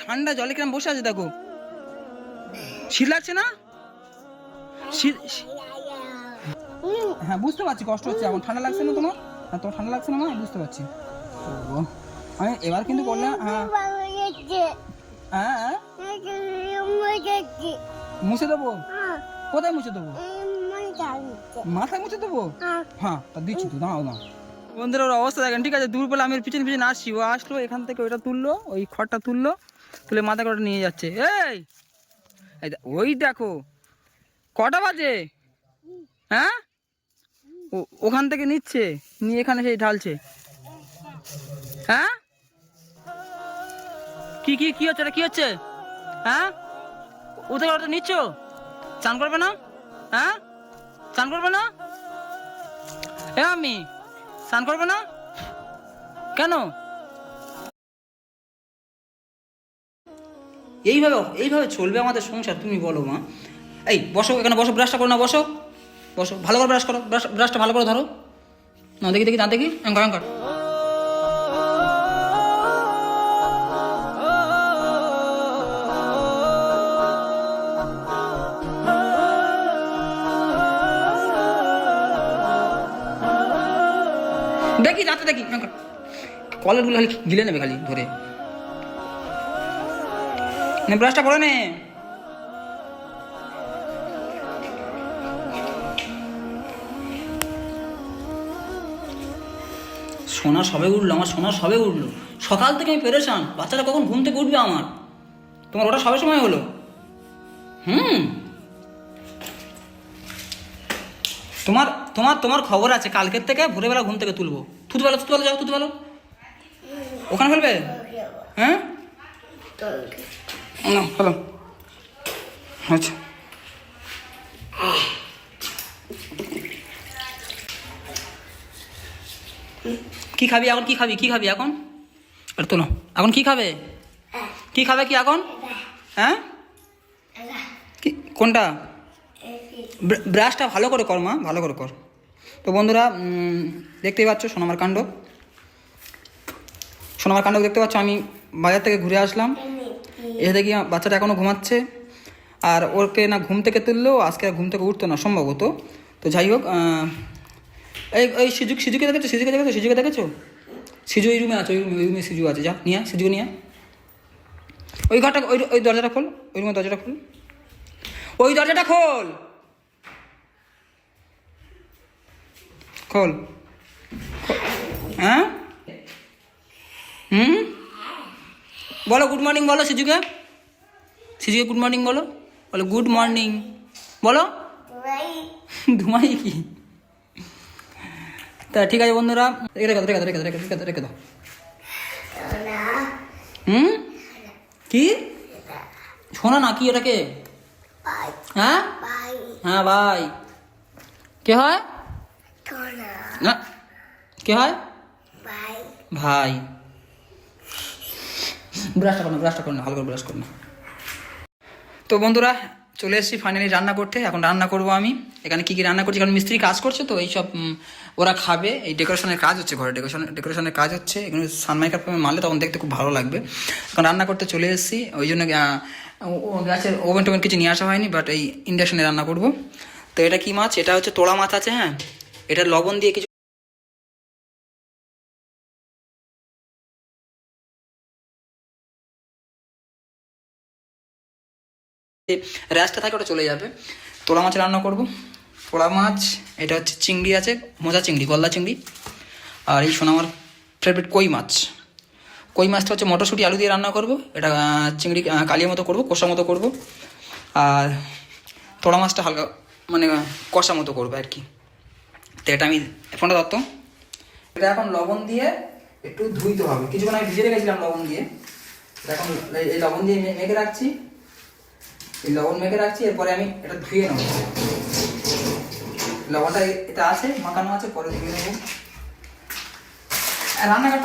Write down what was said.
ঠান্ডা জলে কিরম বসে আছে দেখো, শীত লাগছে না? হ্যাঁ বুঝতে পারছি, কষ্ট হচ্ছে এখন। ঠান্ডা লাগছে না তোমার? হ্যাঁ তোমার ঠান্ডা লাগছে না মা? বুঝতে পারছি। আমি এবার কিন্তু বললে হ্যাঁ হ্যাঁ মুছে দেবো। কোথায় মুছে দেবো? মাথায় মুছে দেবো? হ্যাঁ তা দিচ্ছি তো, দাঁড়াও না। বন্ধুরা ওর অবস্থা দেখেন, ঠিক আছে? দুপুরবেলা আমি পিছনে পিছনে আসছি, ও আসলো এখান থেকে ওইটা তুললো, ওই খড়টা তুললো, তুলে মাথা করে নিয়ে যাচ্ছে। এই ওই দেখো কটা বাজে, হ্যাঁ ওখান থেকে নিচ্ছে, নিয়ে এখানে সেই ঢালছে। হ্যাঁ কি কি কি হচ্ছে, কি হচ্ছে? হ্যাঁ ও থেকে ওটা নিচ্ছ? চান করবে না? হ্যাঁ চান করবে না? আমি স্নান করবে না কেন? এইভাবে এইভাবে চলবে আমাদের সংসার? তুমি বলো মা। এই বসো এখানে, বসো, ব্রাশটা করো না, বসো বসো, ভালো করে ব্রাশ করো, ব্রাশটা ভালো করে ধরো না। দেখি দেখি, দাঁত দেখি, অঙ্কর অঙ্কর। দেখি দাঁতে দেখি, অঙ্কর। কলারগুলো খালি গিলে নেবে খালি ধরে, ব্রাশটা করে নে। সোনা সবে উঠলো, আমার সোনা সবে উঠলো। সকাল থেকে আমি পেরেছান, বাচ্চাটা কখন ঘুম থেকে উঠবে আমার? তোমার ওটা সবে সময় হলো। তোমার তোমার তোমার খবর আছে, কালকের থেকে ভোরবেলা ঘুম থেকে তুলবো। থুতু ভালো, থুতু ভালো, যাও থুতু ভালো। ওখানে ফেলবে? হ্যাঁ না হ্যালো, আচ্ছা কি খাবি এখন? কি খাবি, কি খাবি এখন? আর তো না, এখন কি খাবে? কি খাবে কি এখন? হ্যাঁ কি কোনটা? ব্রাশটা ভালো করে কর মা, ভালো করে কর। তো বন্ধুরা দেখতেই পাচ্ছ সোনামার কাণ্ড, সোনামার কাণ্ড দেখতে পাচ্ছ। আমি বাজার থেকে ঘুরে আসলাম, এসে দেখি বাচ্চাটা এখনও ঘুমাচ্ছে। আর ওকে না ঘুম থেকে তুললেও আজকে ঘুম থেকে উঠতো না সম্ভবত। তো যাই হোক, এই সিজুকে দেখেছো? সিজুকে দেখেছো? সিজু এই রুমে আছে, ওই রুমে সিজু আছে। যা নিয়ে সিজুকে নিয়ে ওই ঘরটা, ওই দরজাটা খোল, ওই রুমের দরজাটা খোল, ওই দরজাটা খোল, খোল। হ্যাঁ বলো গুড মর্নিং বলো সিজুকে, সিজুকে গুড মর্নিং বলো, বলো গুড মর্নিং বলো। ঘুমাই কি? তা ঠিক আছে বন্ধুরা, রেখে দাও, রেখে দাও, রেখে দাও, রেখে দাও, রেখে দাও। কি শোনা না কি ওটাকে? হ্যাঁ হ্যাঁ ভাই। কে হয় না? কে হয় ভাই? ব্রাশটা করো না, ব্রাশটা করো না, ভালো করে ব্রাশ করো না। তো বন্ধুরা চলে এসেছি ফাইনালি রান্না করতে। এখন রান্না করব আমি। এখানে কী কী রান্না করছি, কারণ মিস্ত্রি কাজ করছে তো এইসব ওরা খাবে। এই ডেকোরেশনের কাজ হচ্ছে, ঘরে ডেকোরেশনের কাজ হচ্ছে। এগুলো সানমাইকার মারলে তখন দেখতে খুব ভালো লাগবে। এখন রান্না করতে চলে এসেছি, ওই জন্য গ্যাসের ওভেন টোভেন কিছু নিয়ে আসা হয়নি, বাট এই ইন্ডাকশনে রান্না করব। তো এটা কি মাছ? এটা হচ্ছে তোড়া মাছ আছে। হ্যাঁ এটা লবণ দিয়ে কিছু র্যাসটা থাকে, ওটা চলে যাবে। তোড়া মাছ রান্না করব। তোড়া মাছ, এটা হচ্ছে চিংড়ি আছে, মোজা চিংড়ি, গলদা চিংড়ি। আর এই শোনো আমার ফেভারিট কই মাছ। কই মাছটা হচ্ছে মটরশুঁটি আলু দিয়ে রান্না করব। এটা চিংড়ি কালিয়া মতো করব, কষা মতো করব। আর তোড়া মাছটা হালকা মানে কষা মতো করবো আর কি। তো এটা আমি ফোনটা ধরতো, এটা এখন লবণ দিয়ে একটু ধুইতে হবে। কিছুক্ষণ আমি ভিজে রেখেছিলাম লবণ দিয়ে, এখন এই লবণ দিয়ে মেখে রাখছি, এই লবণ মেখে রাখছি। এরপরে আমি এটা ধুয়ে নেব, লবণটা এটা আছে মাখানো আছে, পরে ধুয়ে নেব। রান্নাঘরটা